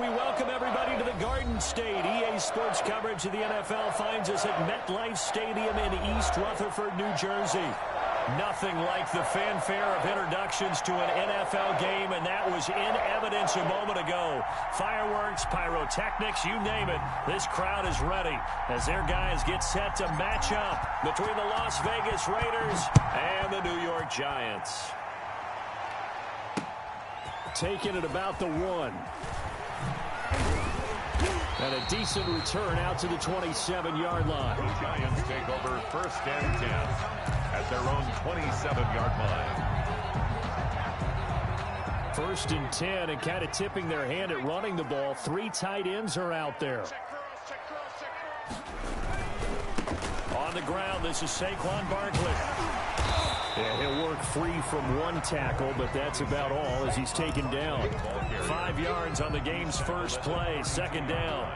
We welcome everybody to the Garden State. EA Sports coverage of the NFL finds us at MetLife Stadium in East Rutherford, New Jersey. Nothing like the fanfare of introductions to an NFL game, and that was in evidence a moment ago. Fireworks, pyrotechnics, you name it. This crowd is ready as their guys get set to match up between the Las Vegas Raiders and the New York Giants. Taking it about the 1. And a decent return out to the 27-yard line. The Giants take over 1st and 10 at their own 27-yard line. 1st and 10, and kind of tipping their hand at running the ball. 3 tight ends are out there. On the ground, this is Saquon Barkley. Yeah, he'll work free from 1 tackle, but that's about all as he's taken down. 5 yards on the game's first play, 2nd down.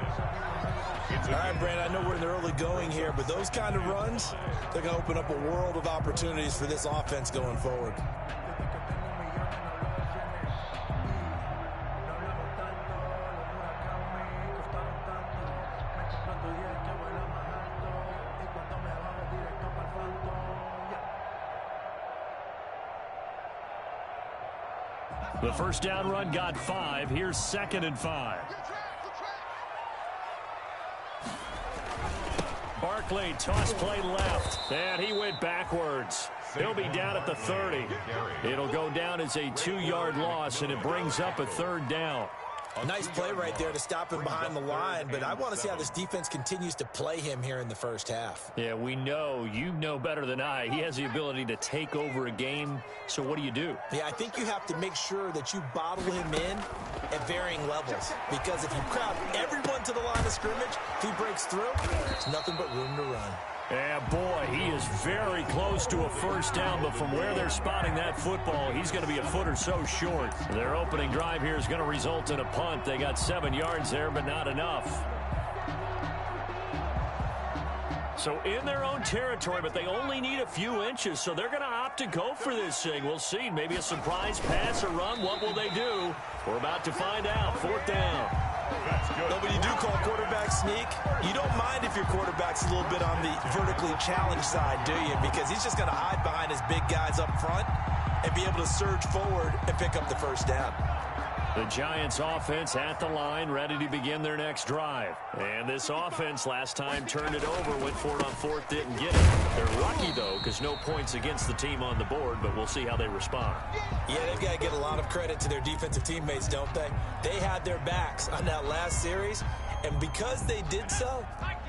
All right, Brandon, I know we're in the early going here, but those kind of runs, they're going to open up a world of opportunities for this offense going forward. The first down run got 5. Here's 2nd and 5. Barkley, toss play left, and he went backwards. He'll be down at the 30. It'll go down as a 2-yard loss, and it brings up a 3rd down. Nice play right there to stop him behind the line, but I want to see how this defense continues to play him here in the first half. Yeah, we know. You know better than I. He has the ability to take over a game, so what do? Yeah, I think you have to make sure that you bottle him in at varying levels, because if you crowd everyone to the line of scrimmage, if he breaks through, there's nothing but room to run. Yeah, boy, he is very close to a 1st down, but from where they're spotting that football, he's going to be a foot or so short. Their opening drive here is going to result in a punt. They got 7 yards there, but not enough. So in their own territory, but they only need a few inches, so they're going to opt to go for this thing. We'll see. Maybe a surprise pass or run. What will they do? We're about to find out. 4th down. No, but you do call quarterback sneak. You don't mind if your quarterback's a little bit on the vertically challenged side, do you? Because he's just going to hide behind his big guys up front and be able to surge forward and pick up the 1st down. The Giants offense at the line, ready to begin their next drive. And this offense last time turned it over, went for it on 4th, didn't get it. They're lucky, though, because no points against the team on the board, but we'll see how they respond. Yeah, they've got to get a lot of credit to their defensive teammates, don't they? They had their backs on that last series, and because they did so,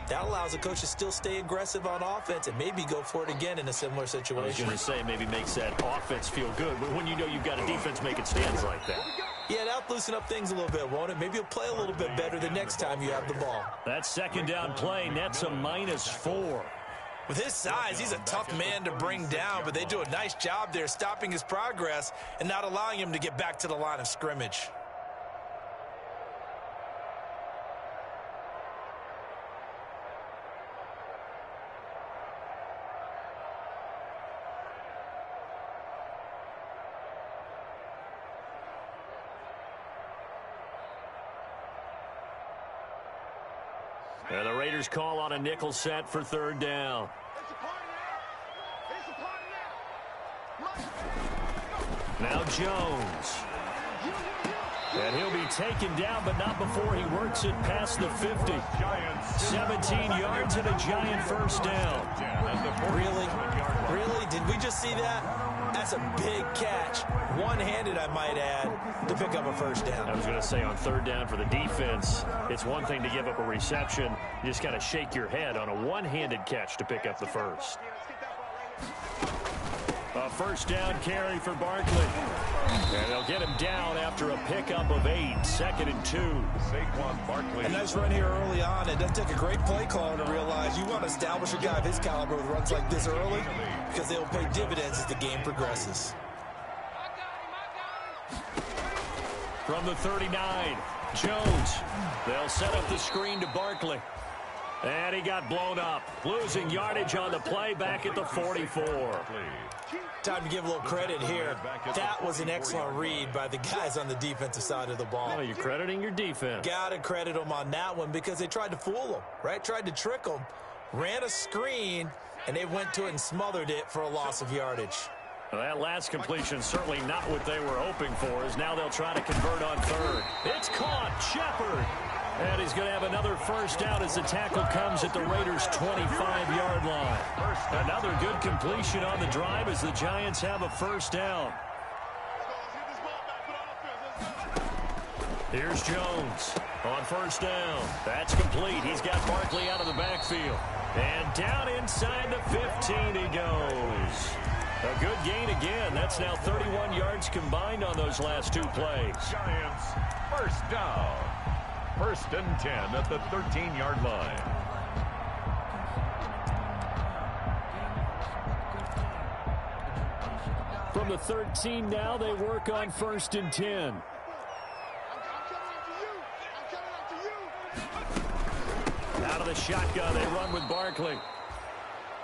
that allows the coach to still stay aggressive on offense and maybe go for it again in a similar situation. I was going to say maybe makes that offense feel good, but when you know you've got a defense making stands like that. Yeah, that'll loosen up things a little bit, won't it? Maybe you'll play a little bit better the next time you have the ball. That 2nd down play nets a -4. With his size, he's a tough man to bring down, but they do a nice job there stopping his progress and not allowing him to get back to the line of scrimmage. And the Raiders call on a nickel set for 3rd down. Now Jones. And he'll be taken down, but not before he works it past the 50. 17 yards and a Giant 1st down. Really? Really? Did we just see that? That's a big catch. One-handed, I might add, to pick up a 1st down. I was going to say on 3rd down for the defense, it's one thing to give up a reception. You just got to shake your head on a one-handed catch to pick up the 1st. A 1st down carry for Barkley. And they'll get him down after a pickup of 8. 2nd and 2. Saquon Barkley. A nice run here early on. It does take a great play caller to realize you want to establish a guy of his caliber with runs like this early because they will pay dividends as the game progresses. From the 39, Jones. They'll set up the screen to Barkley. And he got blown up. Losing yardage on the play back at the 44. Time to give a little credit here. That was an excellent read by the guys on the defensive side of the ball. Oh, you're crediting your defense. Got to credit them on that one because they tried to fool them, right? Tried to trick them, ran a screen, and they went to it and smothered it for a loss of yardage. Well, that last completion certainly not what they were hoping for, as now they'll try to convert on third. It's caught. Shepard. And he's going to have another first down as the tackle comes at the Raiders' 25-yard line. Another good completion on the drive as the Giants have a first down. Here's Jones on first down. That's complete. He's got Barkley out of the backfield. And down inside the 15 he goes. A good gain again. That's now 31 yards combined on those last two plays. Giants, first down. First and 10 at the 13-yard line. From the 13 now, they work on first and 10. Out of the shotgun, they run with Barkley.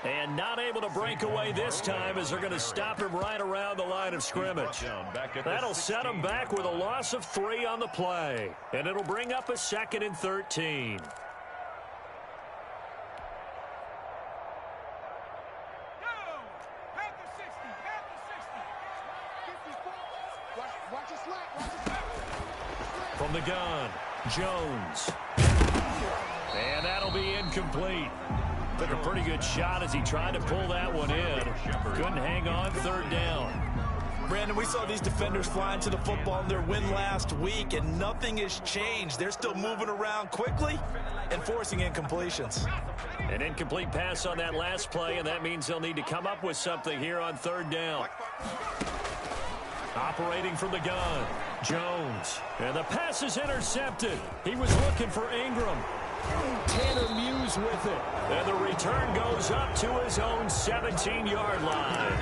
And not able to break away this time as they're going to stop him right around the line of scrimmage. That'll set him back with a loss of 3 on the play. And it'll bring up a 2nd and 13. From the gun, Jones. And that'll be incomplete. Took a pretty good shot as he tried to pull that one in. Couldn't hang on, third down. Brandon, we saw these defenders flying to the football in their win last week, and nothing has changed. They're still moving around quickly and forcing incompletions. An incomplete pass on that last play, and that means they'll need to come up with something here on third down. Operating from the gun, Jones. And the pass is intercepted. He was looking for Ingram. Tanner Muse with it. And the return goes up to his own 17-yard line.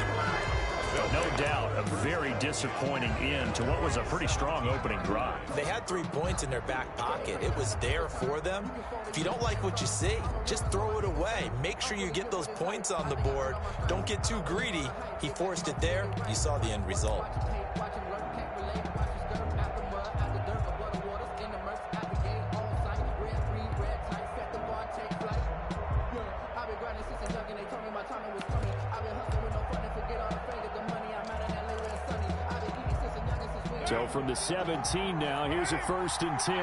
No doubt a very disappointing end to what was a pretty strong opening drive. They had 3 points in their back pocket. It was there for them. If you don't like what you see, just throw it away. Make sure you get those points on the board. Don't get too greedy. He forced it there. You saw the end result. So from the 17 now, here's a 1st and 10.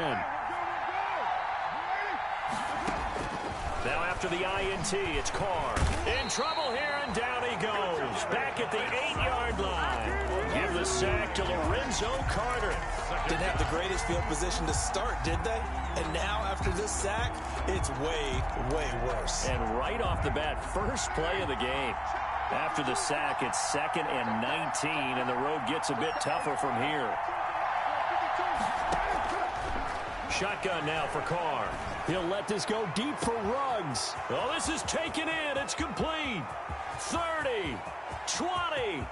Now after the INT, it's Carr. In trouble here, and down he goes. Back at the 8-yard line. Give the sack to Lorenzo Carter. Didn't have the greatest field position to start, did they? And now after this sack, it's way, way worse. And right off the bat, first play of the game. After the sack, it's 2nd and 19, and the road gets a bit tougher from here. Shotgun now for Carr. He'll let this go deep for Ruggs. Oh, this is taken in. It's complete. 30, 20,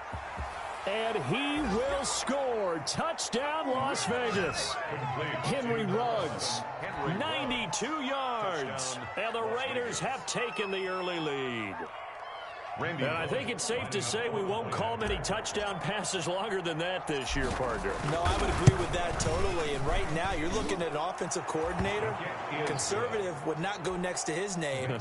and he will score. Touchdown, Las Vegas. Henry Ruggs, 92 yards, and the Raiders have taken the early lead. And I think it's safe to say we won't call many touchdown passes longer than that this year, partner. No, I would agree with that totally. And right now, you're looking at an offensive coordinator. Conservative would not go next to his name.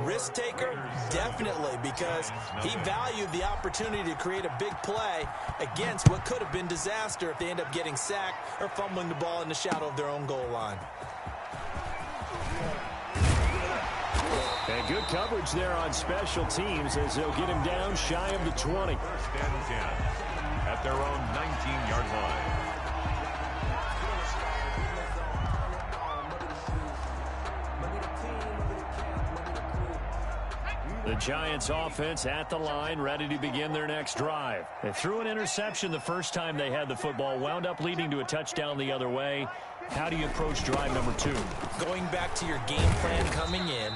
Risk taker, definitely, because he valued the opportunity to create a big play against what could have been disaster if they end up getting sacked or fumbling the ball in the shadow of their own goal line. And good coverage there on special teams as they'll get him down shy of the 20. 1st and 10 at their own 19-yard line. The Giants offense at the line, ready to begin their next drive. They threw an interception the first time they had the football, wound up leading to a touchdown the other way. How do you approach drive number 2? Going back to your game plan coming in,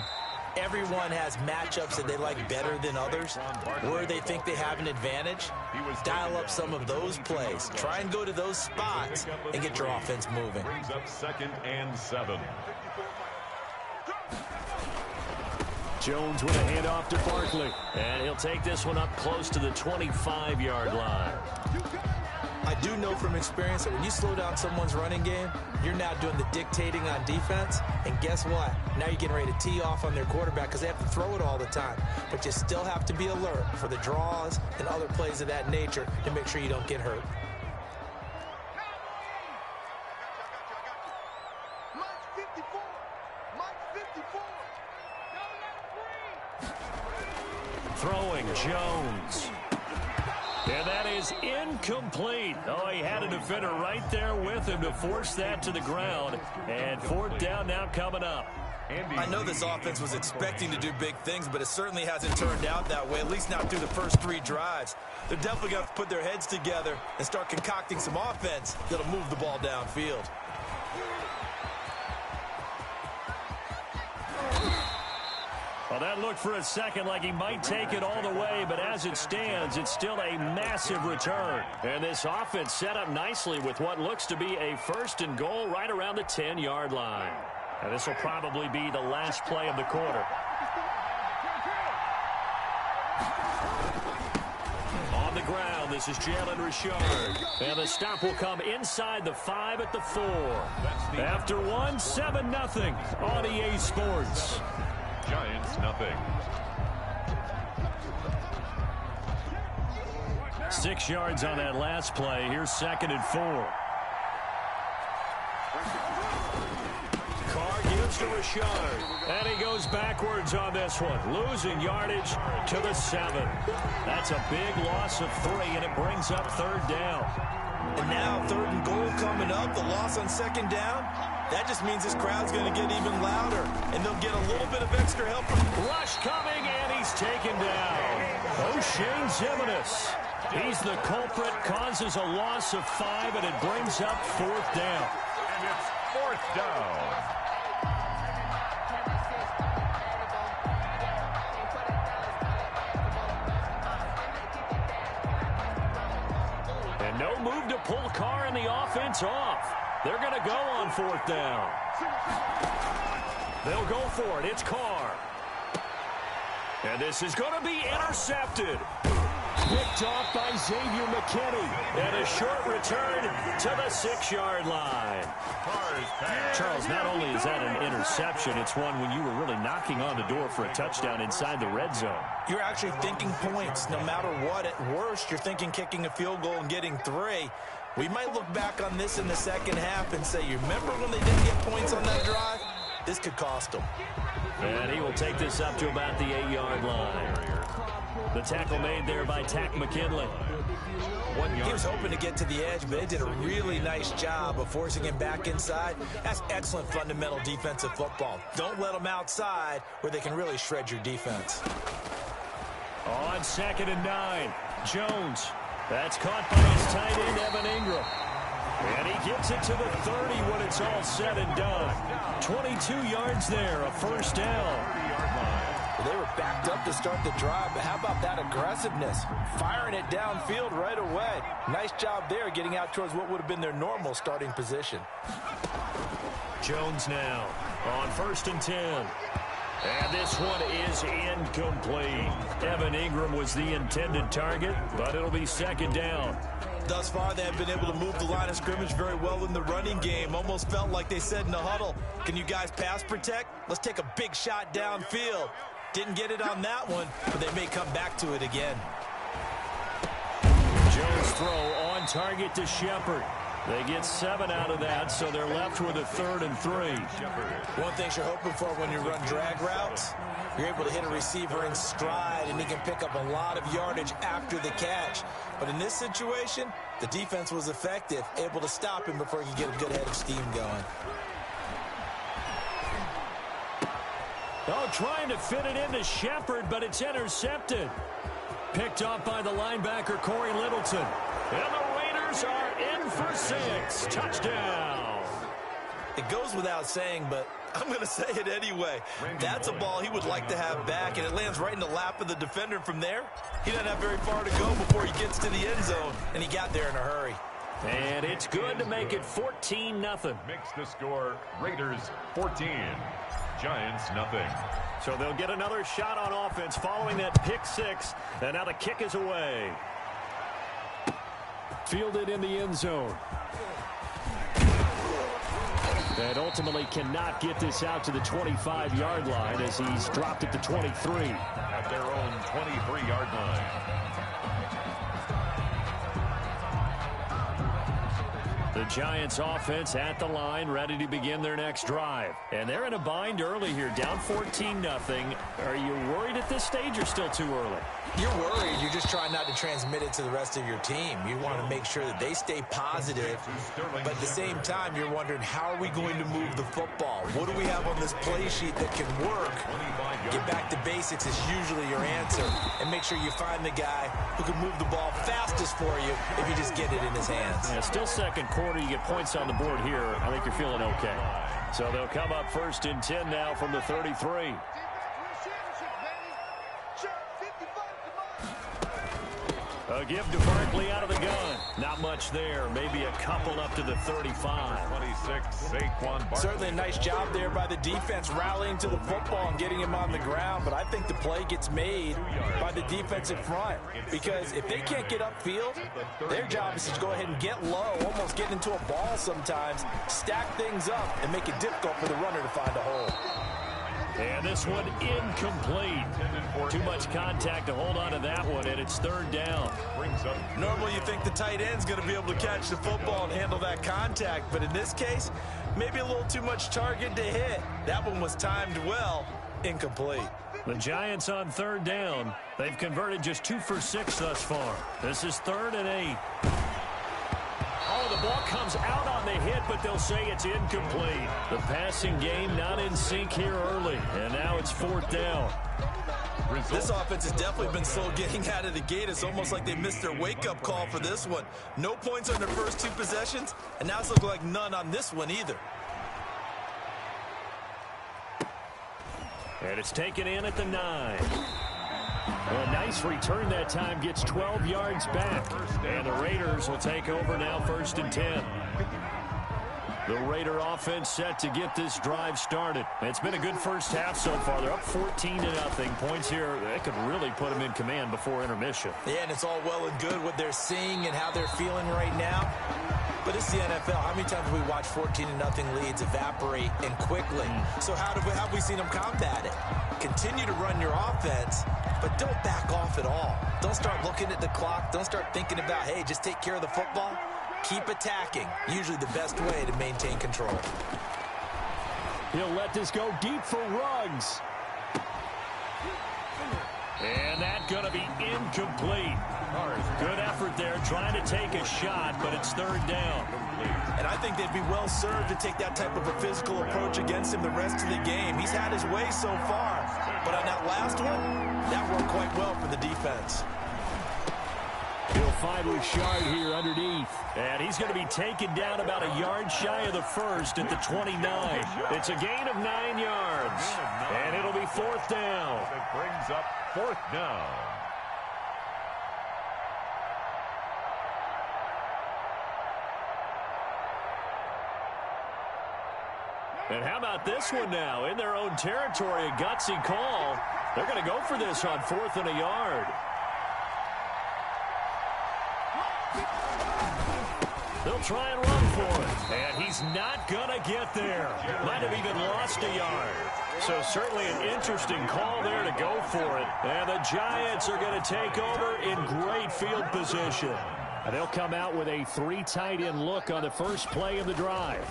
everyone has matchups that they like better than others, where they think they have an advantage. Dial up some of those plays. Try and go to those spots and get your offense moving. Brings up 2nd and 7. Jones with a handoff to Barkley. And he'll take this one up close to the 25-yard line. I do know from experience that when you slow down someone's running game, you're now doing the dictating on defense. And guess what? Now you're getting ready to tee off on their quarterback because they have to throw it all the time. But you still have to be alert for the draws and other plays of that nature to make sure you don't get hurt. Throwing Jones. And that is incomplete. Oh, he had a defender right there with him to force that to the ground. And fourth down now coming up. I know this offense was expecting to do big things, but it certainly hasn't turned out that way, at least not through the first 3 drives. They're definitely going to have to put their heads together and start concocting some offense that'll move the ball downfield. Well, that looked for a second like he might take it all the way, but as it stands, it's still a massive return. And this offense set up nicely with what looks to be a 1st and goal right around the 10-yard line. And this will probably be the last play of the quarter. On the ground, this is Jalen Richard. And the stop will come inside the 5 at the 4. After one, 7-0 on EA Sports. Giants, nothing. 6 yards on that last play. Here's 2nd and 4. Carr gives to Richard. And he goes backwards on this one. Losing yardage to the 7. That's a big loss of 3, and it brings up 3rd down. And now 3rd and goal coming up. The loss on 2nd down. That just means this crowd's going to get even louder, and they'll get a little bit of extra help. Rush coming, and he's taken down. O'Shane Zimenez. He's the culprit, causes a loss of 5, and it brings up 4th down. And it's 4th down. And no move to pull Carr and the offense off. They're going to go on 4th down. They'll go for it. It's Carr. And this is going to be intercepted. Picked off by Xavier McKinney. And a short return to the 6-yard line. Charles, not only is that an interception, it's one when you were really knocking on the door for a touchdown inside the red zone. You're actually thinking points. No matter what, at worst, you're thinking kicking a field goal and getting 3. We might look back on this in the second half and say, you remember when they didn't get points on that drive? This could cost them. And he will take this up to about the 8-yard line. The tackle made there by Tack McKinley. He was hoping to get to the edge, but it did a really nice job of forcing him back inside. That's excellent fundamental defensive football. Don't let them outside where they can really shred your defense. On 2nd and 9, Jones. That's caught by his tight end, Evan Ingram. And he gets it to the 30 when it's all said and done. 22 yards there, a 1st down. Well, they were backed up to start the drive, but how about that aggressiveness? Firing it downfield right away. Nice job there getting out towards what would have been their normal starting position. Jones now on 1st and 10. And this one is incomplete. Evan Ingram was the intended target, but it'll be 2nd down. Thus far, they have been able to move the line of scrimmage very well in the running game. Almost felt like they said in the huddle, can you guys pass protect? Let's take a big shot downfield. Didn't get it on that one, but they may come back to it again. Jones throw on target to Shepard. They get 7 out of that, so they're left with a 3rd and 3. One thing you're hoping for when you run drag routes, you're able to hit a receiver in stride, and he can pick up a lot of yardage after the catch. But in this situation, the defense was effective, able to stop him before he could get a good head of steam going. Oh, trying to fit it into Shepard, but it's intercepted. Picked off by the linebacker, Corey Littleton. And the Raiders are in for 6. Touchdown. It goes without saying, but I'm going to say it anyway. That's a ball he would like to have back, and it lands right in the lap of the defender from there. He doesn't have very far to go before he gets to the end zone, and he got there in a hurry. And it's good to make it 14-0. Makes the score Raiders 14. Giants nothing. So they'll get another shot on offense following that pick six. And now the kick is away. Fielded in the end zone. And ultimately cannot get this out to the 25-yard line as he's dropped at the 23. At their own 23-yard line. The Giants offense at the line, ready to begin their next drive. And they're in a bind early here, down 14-0. Are you worried at this stage or still too early? You're worried. You're just trying not to transmit it to the rest of your team. You want to make sure that they stay positive. But at the same time, you're wondering, how are we going to move the football? What do we have on this play sheet that can work? Get back to basics is usually your answer. And make sure you find the guy who can move the ball fastest for you if you just get it in his hands. Yeah, still second quarter. You get points on the board here. I think you're feeling okay. So they'll come up 1st and 10 now from the 33. A give to Barkley out of the gun. Not much there. Maybe a couple up to the 35. 26, Saquon Barkley. Certainly a nice job there by the defense rallying to the football and getting him on the ground. But I think the play gets made by the defensive front. Because if they can't get upfield, their job is to go ahead and get low, almost get into a ball sometimes, stack things up, and make it difficult for the runner to find a hole. And this one incomplete. Too much contact to hold on to that one, and it's 3rd down. Normally you think the tight end's going to be able to catch the football and handle that contact, but in this case, maybe a little too much target to hit. That one was timed well, incomplete. The Giants on 3rd down. They've converted just 2 for 6 thus far. This is 3rd and 8. Oh, the ball comes out on the hit, but they'll say it's incomplete. The passing game not in sync here early, and now it's 4th down. This offense has definitely been slow getting out of the gate. It's almost like they missed their wake-up call for this one. No points on their first 2 possessions, and now it's looking like none on this one either. And it's taken in at the 9. A nice return that time, gets 12 yards back. And the Raiders will take over now 1st and 10. The Raider offense set to get this drive started. It's been a good first half so far. They're up 14-0. Points here, they could really put them in command before intermission. Yeah, and it's all well and good what they're seeing and how they're feeling right now. But it's the NFL. How many times have we watched 14-0 leads evaporate and quickly? So how have we seen them combat it? Continue to run your offense, but don't back off at all. Don't start looking at the clock. Don't start thinking about, hey, just take care of the football. Keep attacking. Usually the best way to maintain control. He'll let this go deep for Ruggs. And that's going to be incomplete. Good effort there, trying to take a shot, but it's 3rd down. And I think they'd be well served to take that type of a physical approach against him the rest of the game. He's had his way so far, but on that last one, that worked quite well for the defense. He'll find Richard here underneath. And he's going to be taken down about a yard shy of the 1st at the 29. It's a gain of 9 yards. And it'll be 4th down. It brings up 4th down. And how about this one now? In their own territory, a gutsy call. They're going to go for this on 4th and a yard. They'll try and run for it. And he's not going to get there. Might have even lost a yard. So certainly an interesting call there to go for it. And the Giants are going to take over in great field position. And they'll come out with a 3 tight end look on the first play of the drive.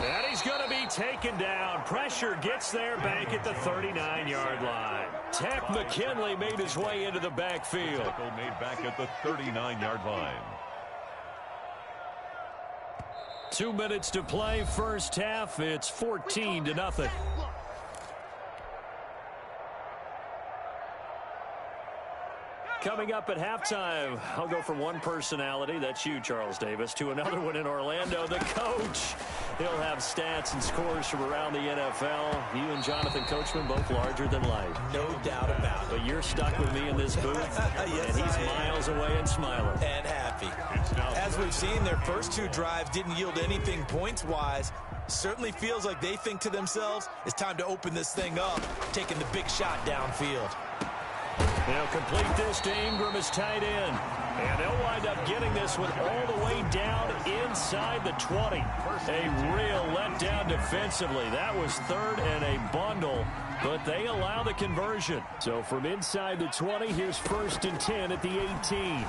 And he's going to be taken down. Pressure gets there back at the 39-yard line. Tech McKinley made his way into the backfield. Tackle made back at the 39-yard line. 2 minutes to play, first half. It's 14-0. Coming up at halftime, I'll go from one personality, that's you, Charles Davis, to another one in Orlando, the coach. He'll have stats and scores from around the NFL. You and Jonathan Coachman, both larger than life. No doubt about it. But you're stuck with me in this booth, yes, and he's miles away and smiling. And happy. McAfee. As we've seen, their first 2 drives didn't yield anything points-wise. Certainly feels like they think to themselves, it's time to open this thing up, taking the big shot downfield. They'll complete this to Ingram as tight end. And they'll wind up getting this one all the way down inside the 20. A real letdown defensively. That was 3rd and a bundle, but they allow the conversion. So from inside the 20, here's 1st and 10 at the 18.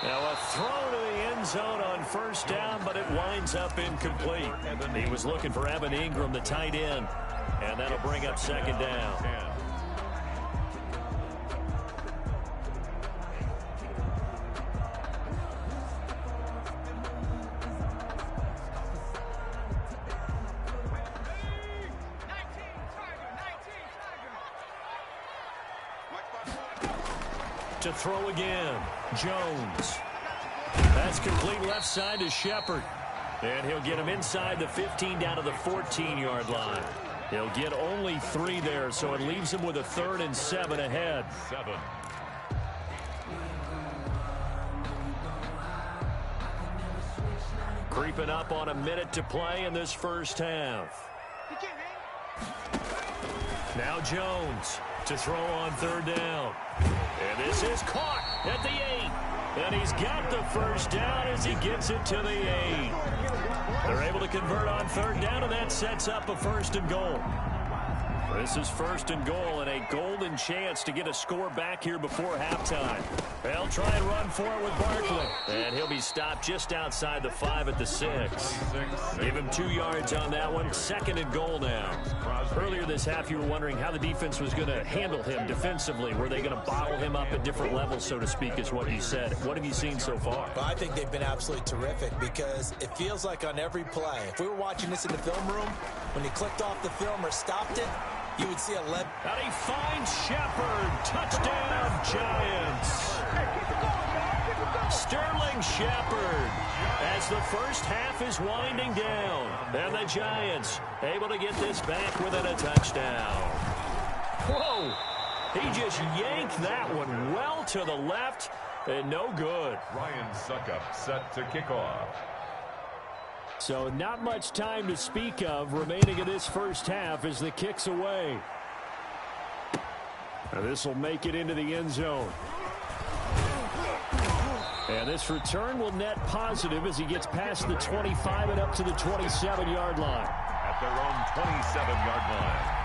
Now a throw to the end zone on 1st down, but it winds up incomplete. He was looking for Evan Ingram, the tight end, and that'll bring up 2nd down. To throw again, Jones. That's complete left side to Shepard. And he'll get him inside the 15 down to the 14-yard line. He'll get only 3 there, so it leaves him with a 3rd and 7 ahead. 7. Creeping up on a minute to play in this first half. Now Jones to throw on 3rd down. And this is caught at the 8. And he's got the 1st down as he gets it to the 8. They're able to convert on 3rd down, and that sets up a 1st and goal. This is 1st and goal, and a golden chance to get a score back here before halftime. They'll try and run for it with Barkley. And he'll be stopped just outside the 5 at the 6. Give him 2 yards on that one. 2nd and goal now. Earlier this half, you were wondering how the defense was going to handle him defensively. Were they going to bottle him up at different levels, so to speak, is what you said. What have you seen so far? Well, I think they've been absolutely terrific because it feels like on every play, if we were watching this in the film room, when he clicked off the film or stopped it, you would see a left. And he finds Shepard. Touchdown, Giants. Sterling Shepard as the first half is winding down. And the Giants able to get this back within a touchdown. Whoa. He just yanked that one well to the left and no good. Ryan Suckup set to kick off. So not much time to speak of remaining in this first half as the kick's away. Now this will make it into the end zone. And this return will net positive as he gets past the 25 and up to the 27-yard line. At their own 27-yard line.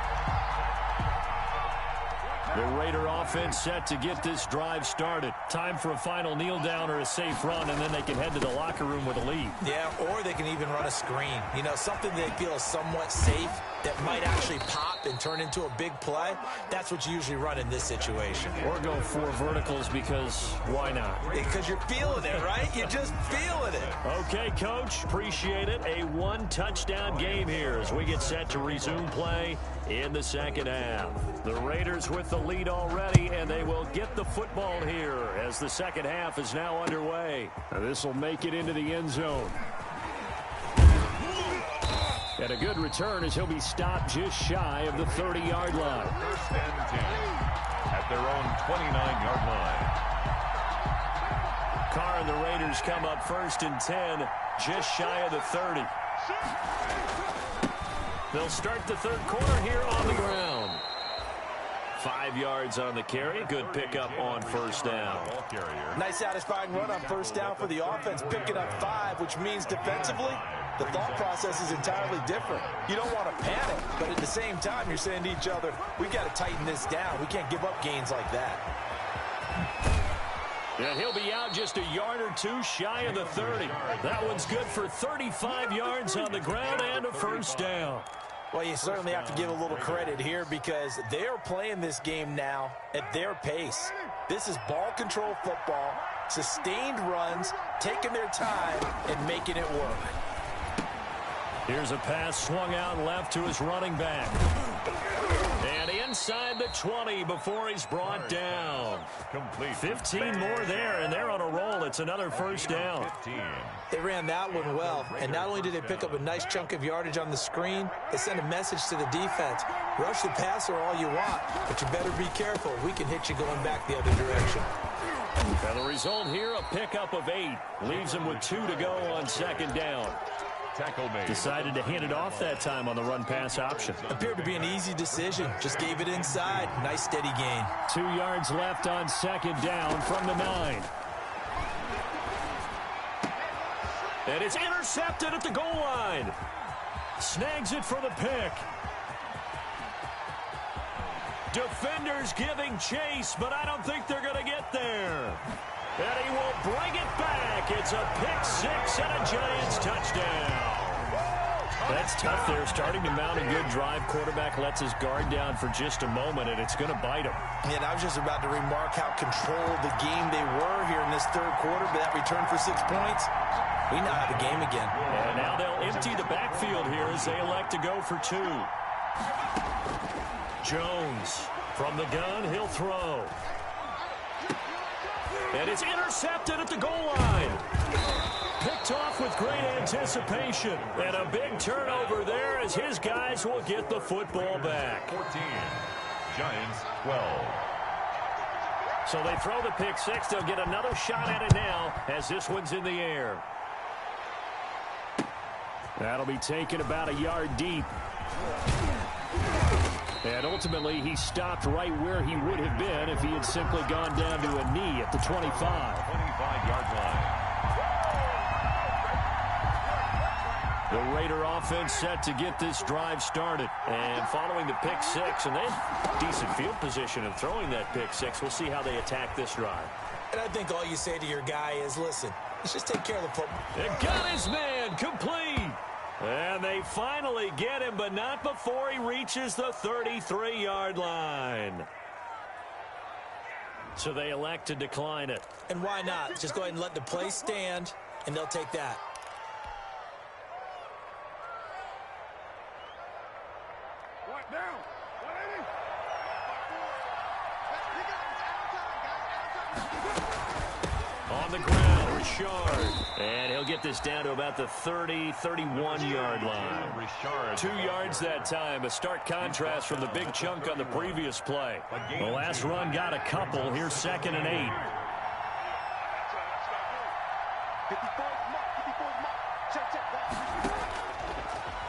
The Raider offense set to get this drive started. Time for a final kneel down or a safe run, and then they can head to the locker room with a lead. Yeah, or they can even run a screen. You know, something they feel is somewhat safe that might actually pop and turn into a big play. That's what you usually run in this situation. Or go 4 verticals because why not? Because you're feeling it, right? You're just feeling it. Okay, Coach. Appreciate it. A 1-touchdown game here as we get set to resume play in the second half. The Raiders with the lead already, and they will get the football here as the second half is now underway. Now this will make it into the end zone. And a good return as he'll be stopped just shy of the 30-yard line. 1st and 10 at their own 29-yard line. Carr and the Raiders come up 1st and 10, just shy of the 30. They'll start the third quarter here on the ground. 5 yards on the carry. Good pickup on 1st down. Nice satisfying run on 1st down for the offense, picking up 5, which means defensively, the thought process is entirely different. You don't want to panic, but at the same time, you're saying to each other, we got to tighten this down. We can't give up gains like that. And he'll be out just a yard or 2 shy of the 30. That one's good for 35 yards on the ground and a 1st down. Well, you certainly have to give a little credit here because they're playing this game now at their pace. This is ball control football, sustained runs, taking their time, and making it work. Here's a pass swung out left to his running back. And he inside the 20 before he's brought down. Complete. 15 more there, and they're on a roll. It's another first down. 15. They ran that one well, and not only did they pick up a nice chunk of yardage on the screen, they sent a message to the defense. Rush the passer all you want, but you better be careful. We can hit you going back the other direction. And the result here, a pickup of 8. Leaves him with 2 to go on second down. Tackle made. Decided to hand it off that time on the run-pass option. Appeared to be an easy decision. Just gave it inside. Nice steady gain. 2 yards left on second down from the 9. And it's intercepted at the goal line. Snags it for the pick. Defenders giving chase, but I don't think they're going to get there. And he will bring it back. It's a pick 6 and a Giants touchdown. That's tough there. Starting to mount a good drive. Quarterback lets his guard down for just a moment, and it's going to bite him. And I was just about to remark how controlled the game they were here in this third quarter, but that return for 6 points, we now have a game again. And now they'll empty the backfield here as they elect to go for 2. Jones from the gun, he'll throw. And it's intercepted at the goal line. Picked off with great anticipation. And a big turnover there as his guys will get the football back. 14. Giants 12. So they throw the pick 6. They'll get another shot at it now as this one's in the air. That'll be taken about a yard deep. And ultimately, he stopped right where he would have been if he had simply gone down to a knee at the 25. 25-yard line. The Raider offense set to get this drive started. And following the pick 6, and they have decent field position in throwing that pick 6. We'll see how they attack this drive. And I think all you say to your guy is, listen, let's just take care of the football. And got his man complete. And they finally get him, but not before he reaches the 33-yard line. So they elect to decline it. And why not? Just go ahead and let the play stand, and they'll take that. Right down. 180. On the ground, Richard. And he'll get this down to about the 30, 31-yard line. 2 yards that time. A stark contrast from the big chunk on the previous play. The last run got a couple. Here's 2nd and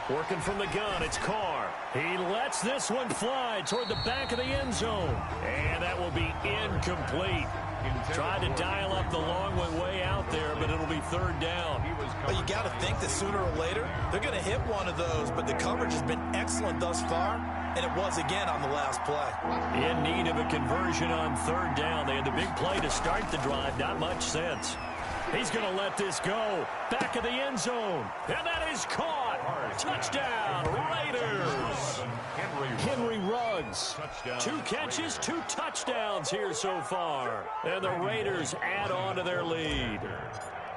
8. Working from the gun, it's Carr. He lets this one fly toward the back of the end zone. And that will be incomplete. Tried to dial up the long one way out there, but it'll be 3rd down. Well, you got to think that sooner or later, they're going to hit one of those, but the coverage has been excellent thus far, and it was again on the last play. In need of a conversion on 3rd down. They had the big play to start the drive. Not much sense. He's going to let this go. Back of the end zone. And that is caught. Touchdown, Raiders. Henry Ruggs. 2 catches, 2 touchdowns here so far. And the Raiders add on to their lead.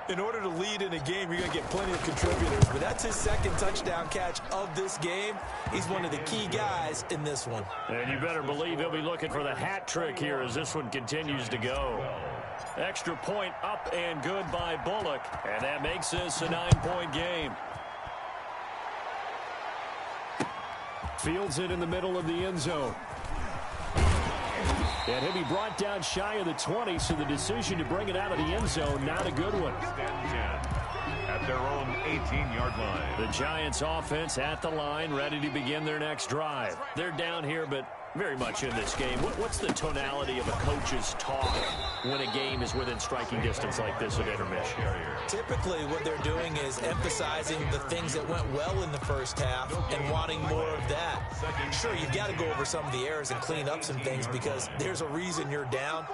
In order to lead in a game, you're going to get plenty of contributors. But that's his 2nd touchdown catch of this game. He's one of the key guys in this one. And you better believe he'll be looking for the hat trick here as this one continues to go. Extra point up and good by Bullock. And that makes this a 9-point game. Fields it in the middle of the end zone. And he'll be brought down shy of the 20, so the decision to bring it out of the end zone, not a good one. At their own 18-yard line. The Giants offense at the line, ready to begin their next drive. They're down here, but very much in this game. What's the tonality of a coach's talk when a game is within striking distance like this at intermission? Typically, what they're doing is emphasizing the things that went well in the first half and wanting more of that. Sure, you've got to go over some of the errors and clean up some things because there's a reason you're down.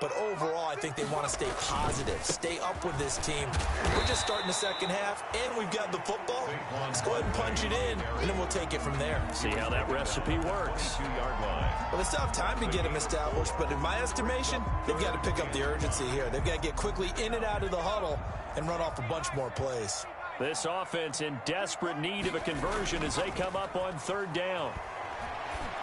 But overall, I think they want to stay positive, stay up with this team. We're just starting the second half, and we've got the football. Let's go ahead and punch it in, and then we'll take it from there. See how that recipe works. 2-yard line. Well, they still have time to get them established, but in my estimation, they've got to pick up the urgency here. They've got to get quickly in and out of the huddle and run off a bunch more plays. This offense in desperate need of a conversion as they come up on 3rd down.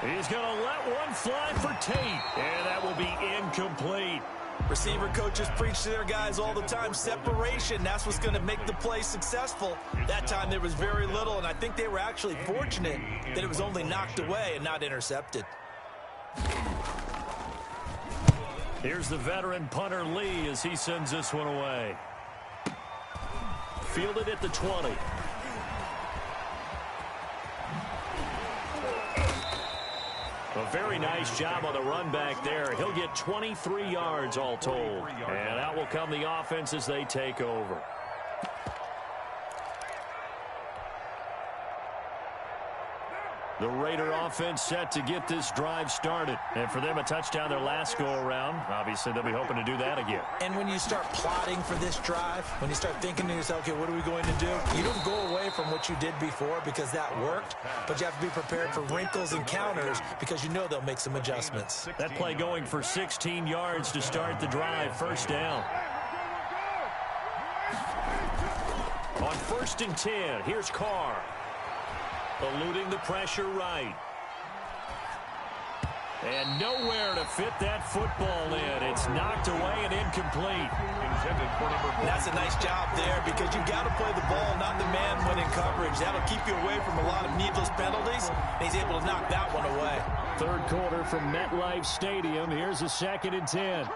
He's going to let one fly for Tate, and that will be incomplete. Receiver coaches preach to their guys all the time. Separation, that's what's going to make the play successful. That time there was very little, and I think they were actually fortunate that it was only knocked away and not intercepted. Here's the veteran punter Lee as he sends this one away. Fielded at the 20. A very nice job on the run back there. He'll get 23 yards all told. And out will come the offense as they take over. The Raider offense set to get this drive started. And for them, a touchdown their last go-around. Obviously, they'll be hoping to do that again. And when you start plotting for this drive, when you start thinking to yourself, okay, what are we going to do? You don't go away from what you did before because that worked, but you have to be prepared for wrinkles and counters because you know they'll make some adjustments. That play going for 16 yards to start the drive. First down. On 1st and 10, here's Carr. Eluding the pressure right. And nowhere to fit that football in. It's knocked away and incomplete. That's a nice job there because you've got to play the ball, not the man when in coverage. That'll keep you away from a lot of needless penalties. And he's able to knock that one away. Third quarter from MetLife Stadium. Here's a 2nd and 10.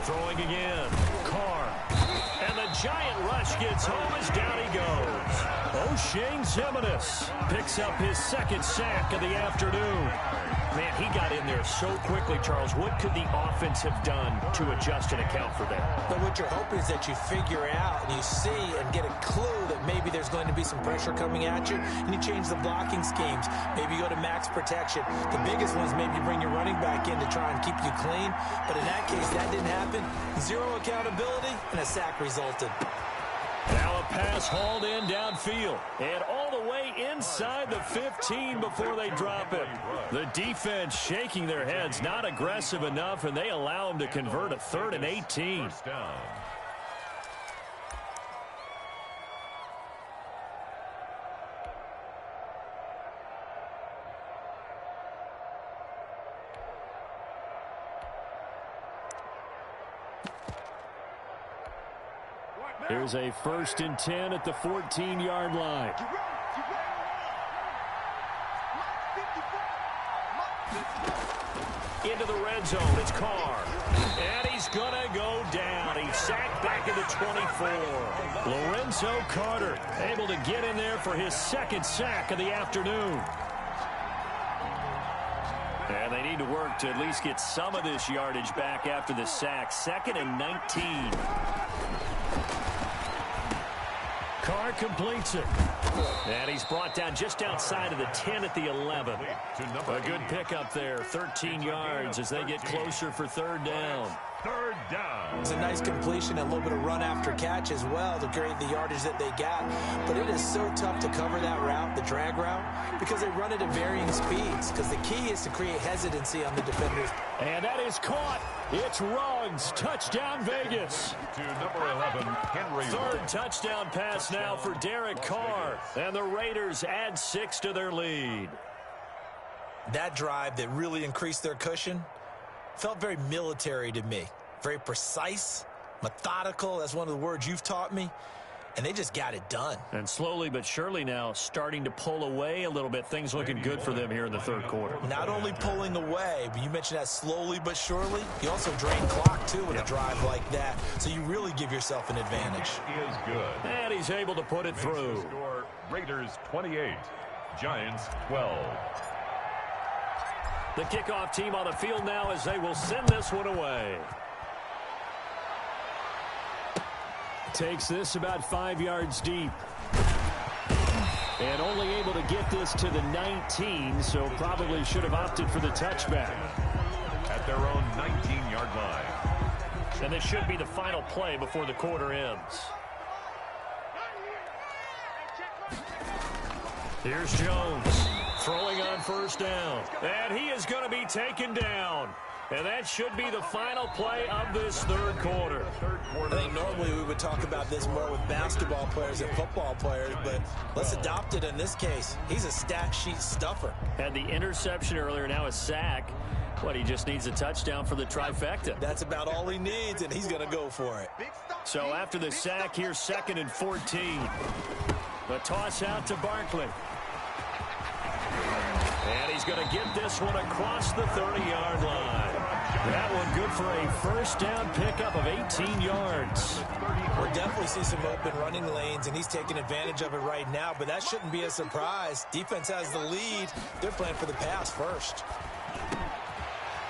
Throwing again. Carr. And the giant rush gets home as down he goes. O'Shane Ximines picks up his 2nd sack of the afternoon. Man, he got in there so quickly, Charles. What could the offense have done to adjust and account for that? But what you're hoping is that you figure out and you see and get a clue that maybe there's going to be some pressure coming at you, and you change the blocking schemes. Maybe you go to max protection. The biggest one is maybe you bring your running back in to try and keep you clean. But in that case, that didn't happen. Zero accountability, and a sack resulted. Now a pass hauled in downfield and all the way inside the 15 before they drop it. The defense shaking their heads, not aggressive enough, and they allow them to convert a 3rd and 18. First down. Here's a 1st and 10 at the 14-yard line. Into the red zone, it's Carr. And he's going to go down. He's sacked back at the 24. Lorenzo Carter able to get in there for his 2nd sack of the afternoon. And they need to work to at least get some of this yardage back after the sack. 2nd and 19. Carr completes it. And he's brought down just outside of the 10 at the 11. A good pickup there, 13 yards as they get closer for 3rd down. 3rd down. It's a nice completion and a little bit of run after catch as well to create the yardage that they got. But it is so tough to cover that route, the drag route, because they run it at varying speeds. Because the key is to create hesitancy on the defenders. And that is caught. It's Ruggs. Touchdown, Vegas. To number 11, Henry. 3rd touchdown pass now for Derek Carr. And the Raiders add 6 to their lead. That drive that really increased their cushion felt very military to me. Very precise, methodical. That's one of the words you've taught me. And they just got it done. And slowly but surely now starting to pull away a little bit. Things looking good for them here in the 3rd quarter. Not only pulling away, but you mentioned that slowly but surely. You also drain clock, too, with a drive like that. So you really give yourself an advantage. Is good. And he's able to put it through. Score, Raiders 28, Giants 12. The kickoff team on the field now as they will send this one away. Takes this about 5 yards deep. And only able to get this to the 19, so probably should have opted for the touchback. At their own 19-yard line. And this should be the final play before the quarter ends. Here's Jones throwing on 1st down. And he is going to be taken down. And that should be the final play of this third quarter. I think normally we would talk about this more with basketball players and football players, but let's adopt it in this case. He's a stat sheet stuffer. Had the interception earlier, now a sack. What, he just needs a touchdown for the trifecta. That's about all he needs, and he's going to go for it. So after the sack, here's 2nd and 14. The toss out to Barkley. And he's going to get this one across the 30-yard line. That one good for a first down pickup of 18 yards. We're definitely seeing some open running lanes, and he's taking advantage of it right now, but that shouldn't be a surprise. Defense has the lead. They're playing for the pass first.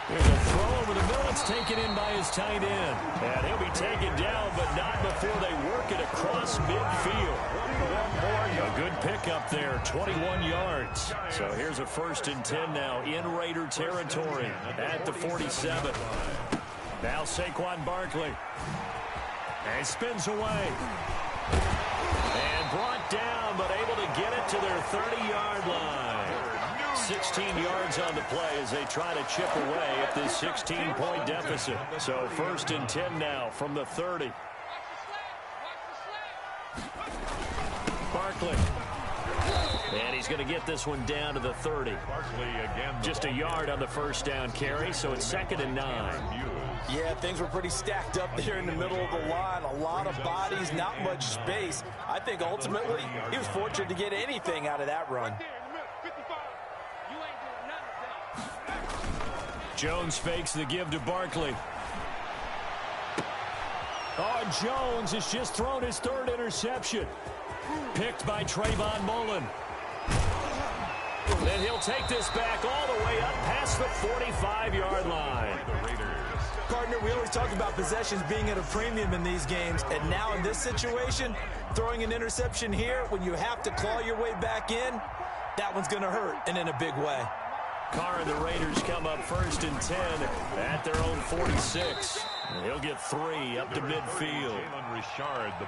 There's a throw over the middle. It's taken in by his tight end. And he'll be taken down, but not before they work it across midfield. A good pickup there, 21 yards. So here's a 1st and 10 now in Raider territory at the 47. Now Saquon Barkley. And spins away. And brought down, but able to get it to their 30-yard line. 16 yards on the play as they try to chip away at this 16-point deficit. So 1st and 10 now from the 30. Barkley. And he's going to get this one down to the 30. Just a yard on the first down carry, so it's 2nd and 9. Yeah, things were pretty stacked up there in the middle of the line. A lot of bodies, not much space. I think ultimately he was fortunate to get anything out of that run. Jones fakes the give to Barkley. Oh, Jones has just thrown his 3rd interception. Picked by Trayvon Mullen. Then he'll take this back all the way up past the 45-yard line. Partner, we always talk about possessions being at a premium in these games, and now in this situation, throwing an interception here when you have to claw your way back in, that one's going to hurt, and in a big way. Carr and the Raiders come up 1st and 10 at their own 46. And he'll get 3 up to midfield.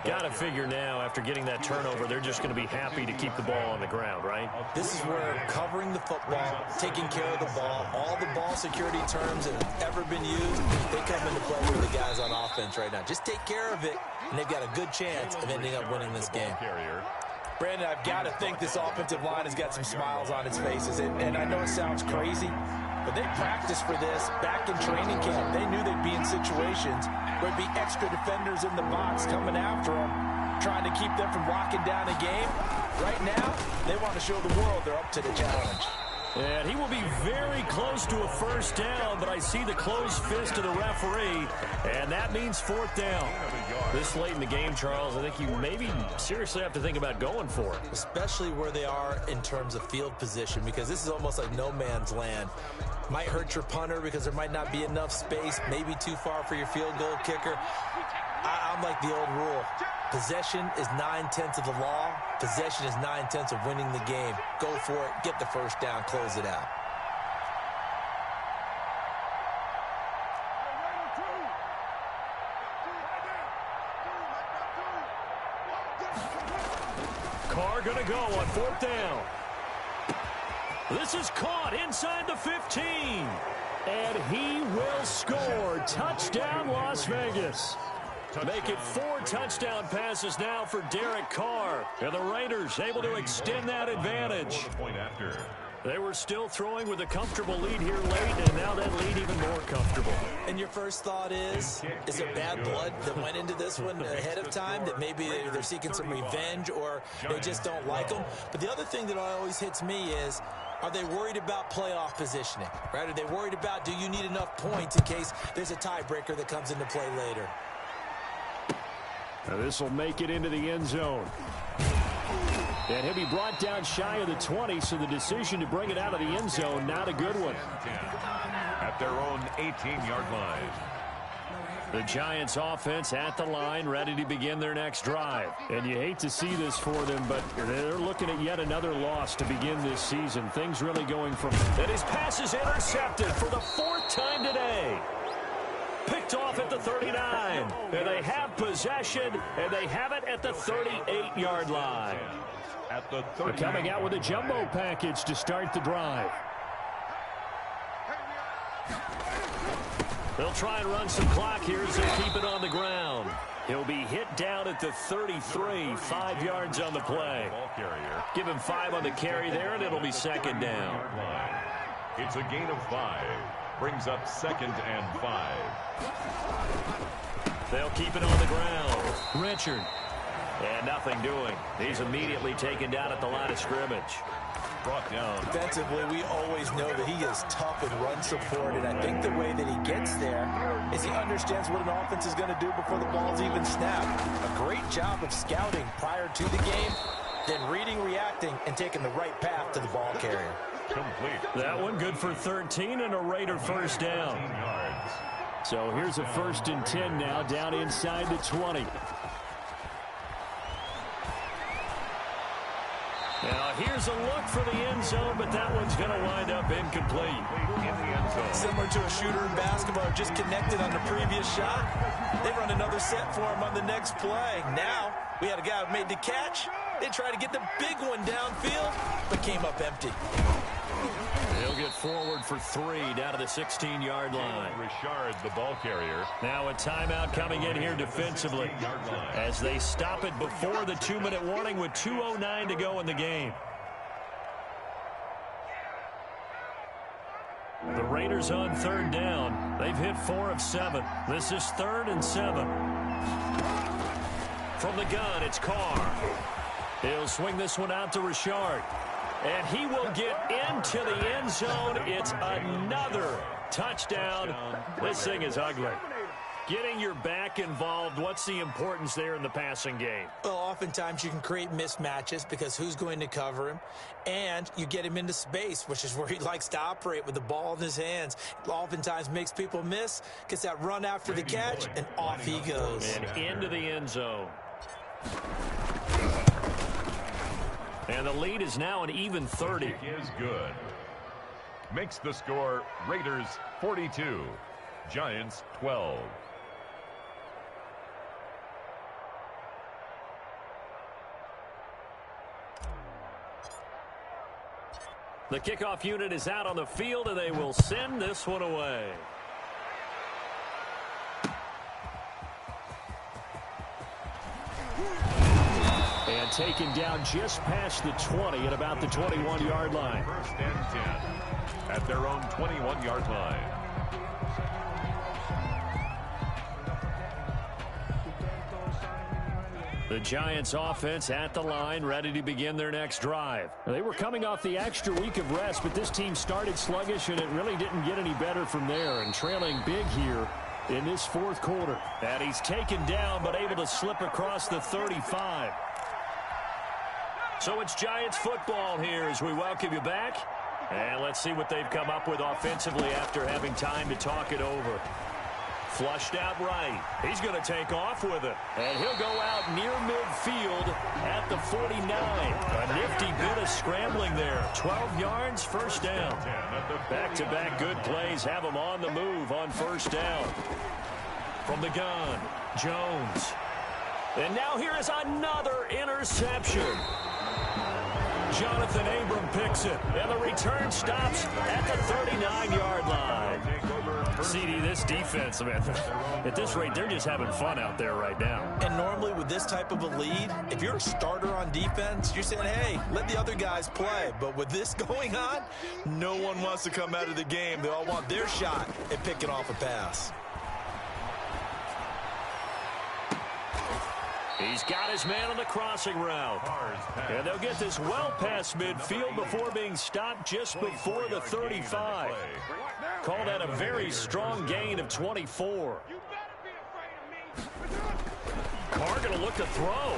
Got to figure now, after getting that turnover, they're just going to be happy to keep the ball on the ground, right? This is where covering the football, taking care of the ball, all the ball security terms that have ever been used, they come into play for the guys on offense right now. Just take care of it, and they've got a good chance of ending up winning this game. Brandon, I've got to think this offensive line has got some smiles on its faces. And I know it sounds crazy, but they practiced for this back in training camp. They knew they'd be in situations where there'd be extra defenders in the box coming after them, trying to keep them from locking down a game. Right now, they want to show the world they're up to the challenge. And he will be very close to a first down, but I see the closed fist of the referee, and that means 4th down. This late in the game, Charles, I think you maybe seriously have to think about going for it. Especially where they are in terms of field position, because this is almost like no man's land. Might hurt your punter because there might not be enough space, maybe too far for your field goal kicker. I'm like the old rule. Possession is 9/10 of the law. Possession is 9/10 of winning the game. Go for it. Get the first down. Close it out. Carr going to go on 4th down. This is caught inside the 15. And he will score. Touchdown, Las Vegas. Make it 4 touchdown passes now for Derek Carr. And the Raiders able to extend that advantage. They were still throwing with a comfortable lead here late, and now that lead even more comfortable. And your first thought is it bad blood that went into this one ahead of time, that maybe they're seeking some revenge or they just don't like them? But the other thing that always hits me is, are they worried about playoff positioning, right? Are they worried about, do you need enough points in case there's a tiebreaker that comes into play later? Now this will make it into the end zone. And he'll be brought down shy of the 20, so the decision to bring it out of the end zone, not a good one. At their own 18-yard line. The Giants offense at the line, ready to begin their next drive. And you hate to see this for them, but they're looking at yet another loss to begin this season. Things really going from... And his pass is intercepted for the 4th time today. Picked off at the 39. And they have possession, and they have it at the 38-yard line. They're coming out with a jumbo package to start the drive. They'll try and run some clock here as they keep it on the ground. He'll be hit down at the 33, 5 yards on the play. Give him 5 on the carry there, and it'll be second down. It's a gain of 5. Brings up 2nd and 5. They'll keep it on the ground. Richard. And nothing doing. He's immediately taken down at the line of scrimmage. Brought down. Defensively, we always know that he is tough in run support, and I think the way that he gets there is he understands what an offense is going to do before the ball's even snapped. A great job of scouting prior to the game, then reading, reacting, and taking the right path to the ball carrier. Complete. That one good for 13 and a Raider first down. So here's a 1st and 10 now, down inside the 20. Now here's a look for the end zone, but that one's going to wind up incomplete. In the end zone. Similar to a shooter in basketball, just connected on the previous shot. They run another set for him on the next play. Now we had a guy who made the catch. They tried to get the big one downfield, but came up empty. He'll get forward for 3 down to the 16-yard line. Richard, the ball carrier. Now a timeout coming in here defensively as they stop it before the 2-minute warning with 2:09 to go in the game. The Raiders on 3rd down. They've hit 4 of 7. This is 3rd and 7. From the gun, it's Carr. He'll swing this one out to Richard. And he will get into the end zone. It's another touchdown. This thing is ugly. Getting your back involved, what's the importance there in the passing game? Well, oftentimes you can create mismatches because who's going to cover him? And you get him into space, which is where he likes to operate with the ball in his hands. It oftentimes makes people miss, gets that run after the catch, and off he goes. And into the end zone. And the lead is now an even 30. Is good. Makes the score Raiders 42, Giants 12. The kickoff unit is out on the field, and they will send this one away. And taken down just past the 20 at about the 21-yard line. 1st and 10 at their own 21-yard line. The Giants offense at the line, ready to begin their next drive. They were coming off the extra week of rest, but this team started sluggish, and it really didn't get any better from there, and trailing big here in this 4th quarter. And he's taken down, but able to slip across the 35. So it's Giants football here as we welcome you back. And let's see what they've come up with offensively after having time to talk it over. Flushed out right. He's going to take off with it. And he'll go out near midfield at the 49. A nifty bit of scrambling there. 12 yards, first down. Back-to-back good plays have him on the move on first down. From the gun, Jones. And now here is another interception. Jonathan Abram picks it, and the return stops at the 39-yard line. CD, this defense, man, at this rate, they're just having fun out there right now. And normally with this type of a lead, if you're a starter on defense, you're saying, hey, let the other guys play. But with this going on, no one wants to come out of the game. They all want their shot at picking off a pass. He's got his man on the crossing route. And they'll get this well past midfield before being stopped just before the 35. Call that a very strong gain of 24. Carr going to look to throw.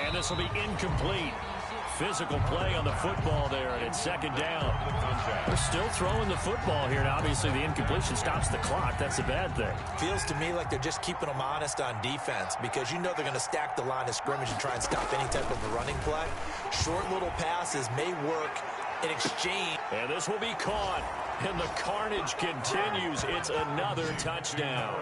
And this will be incomplete. Physical play on the football there, and it's second down. They're still throwing the football here, and obviously the incompletion stops the clock. That's a bad thing. Feels to me like they're just keeping them honest on defense because you know they're going to stack the line of scrimmage and try and stop any type of a running play. Short little passes may work in exchange. And this will be caught, and the carnage continues. It's another touchdown.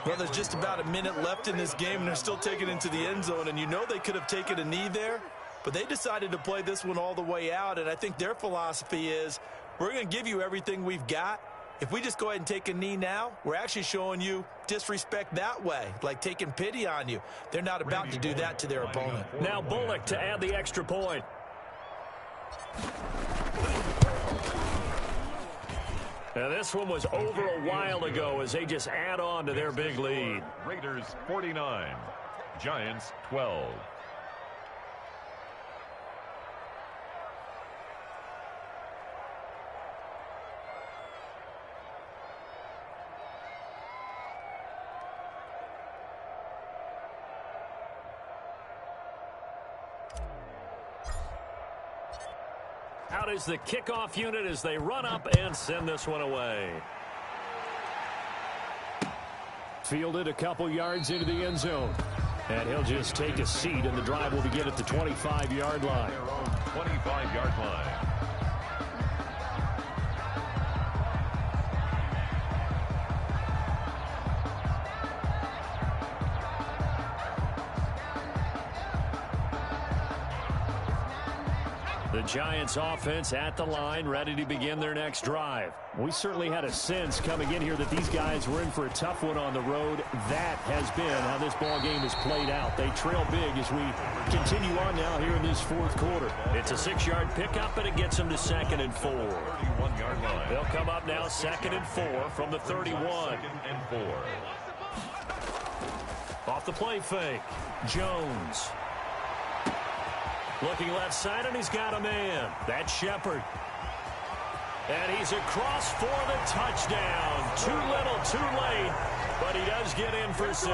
Well, there's just about a minute left in this game, and they're still taking it into the end zone, and you know they could have taken a knee there. But they decided to play this one all the way out, and I think their philosophy is we're going to give you everything we've got, If we just go ahead and take a knee now, we're actually showing you disrespect that way, like taking pity on you. They're not about to do that to their opponent. Now Bullock to add the extra point. Now this one was over a while ago as they just add on to their big lead. Raiders 49, Giants 12. Out is the kickoff unit as they run up and send this one away. Fielded a couple yards into the end zone. And he'll just take a seat, and the drive will begin at the 25-yard line. Their own 25-yard line. The Giants offense at the line, ready to begin their next drive. We certainly had a sense coming in here that these guys were in for a tough one on the road. That has been how this ball game has played out. They trail big as we continue on now here in this fourth quarter. It's a 6-yard pickup, and it gets them to 2nd and 4. 31-yard line. They'll come up now 2nd and 4 from the 31. 2nd and 4. Off the play fake, Jones. Looking left side, and he's got a man. That's Shepard. And he's across for the touchdown. Too little, too late, but he does get in for 6.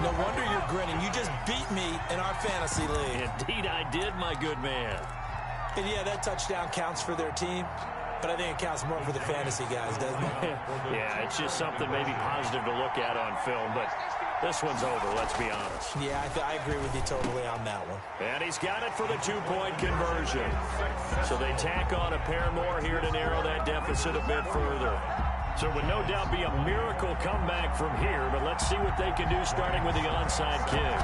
No wonder you're grinning. You just beat me in our fantasy league. Indeed I did, my good man. And yeah, that touchdown counts for their team, but I think it counts more for the fantasy guys, doesn't it? Yeah, it's just something maybe positive to look at on film, but this one's over, let's be honest. Yeah, I agree with you totally on that one. And he's got it for the 2-point conversion. So they tack on a pair more here to narrow that deficit a bit further. So it would no doubt be a miracle comeback from here, but let's see what they can do starting with the onside kick.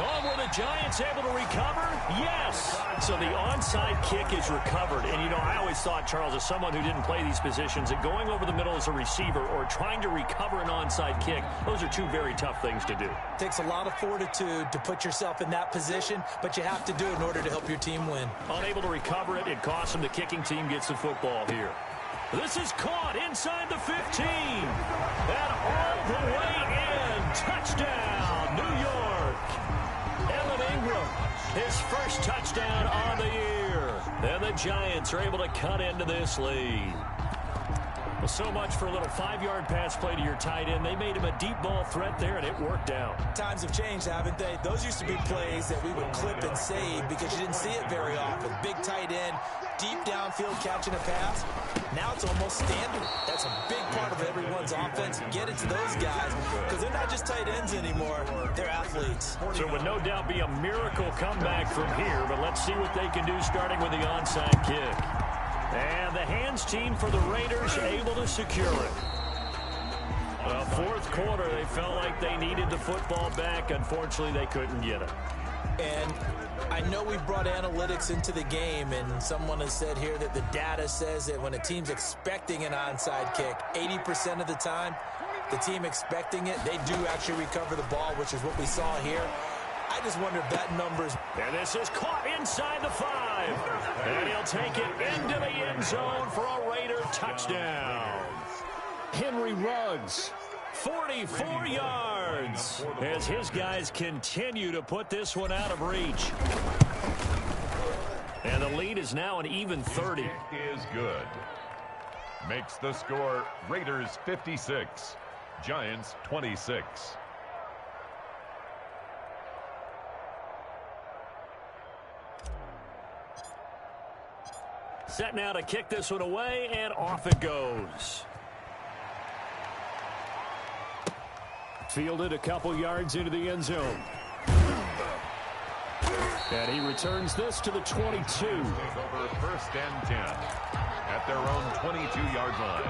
Oh, were the Giants able to recover? Yes. So the onside kick is recovered. And, you know, I always thought, Charles, as someone who didn't play these positions, that going over the middle as a receiver or trying to recover an onside kick, those are two very tough things to do. It takes a lot of fortitude to put yourself in that position, but you have to do it in order to help your team win. Unable to recover it, it costs them. The kicking team gets the football here. This is caught inside the 15. And all the way in. Touchdown, New York. His first touchdown on the year. And the Giants are able to cut into this lead. Well, so much for a little 5-yard pass play to your tight end. They made him a deep ball threat there, and it worked out. Times have changed, haven't they? Those used to be plays that we would clip and save because you didn't see it very often. Big tight end, deep downfield catching a pass. Now it's almost standard. That's a big part of everyone's offense. Get it to those guys because they're not just tight ends anymore. They're athletes. So it would no doubt be a miracle comeback from here, but let's see what they can do starting with the onside kick. And the hands team for the Raiders able to secure it. Well, fourth quarter, they felt like they needed the football back. Unfortunately, they couldn't get it. And I know we brought analytics into the game, and someone has said here that the data says that when a team's expecting an onside kick, 80% of the time, the team expecting it, they do actually recover the ball, which is what we saw here. I just wonder if that number's... And this is caught inside the 5. And he'll take it into the end zone for a Raider touchdown. Henry Ruggs, 44 yards, as his guys continue to put this one out of reach. And the lead is now an even 30. Kick is good. Makes the score Raiders 56, Giants 26. Set now to kick this one away, and off it goes. Fielded a couple yards into the end zone. And he returns this to the 22. Take over 1st and 10 at their own 22-yard line.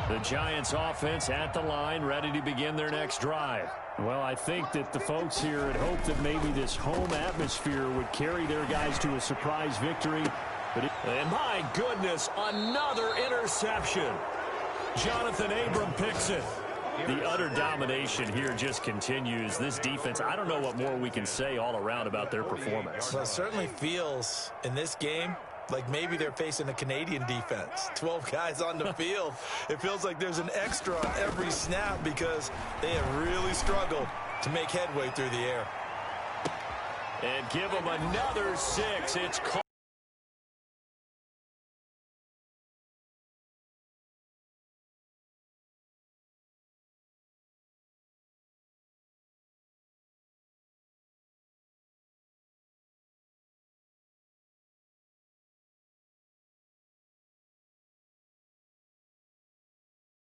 The Giants offense at the line, ready to begin their next drive. Well, I think that the folks here had hoped that maybe this home atmosphere would carry their guys to a surprise victory. And my goodness, another interception. Jonathan Abram picks it. The utter domination here just continues. This defense, I don't know what more we can say all around about their performance. Well, it certainly feels in this game like maybe they're facing a Canadian defense. 12 guys on the field. It feels like there's an extra on every snap because they have really struggled to make headway through the air. And give them another 6. It's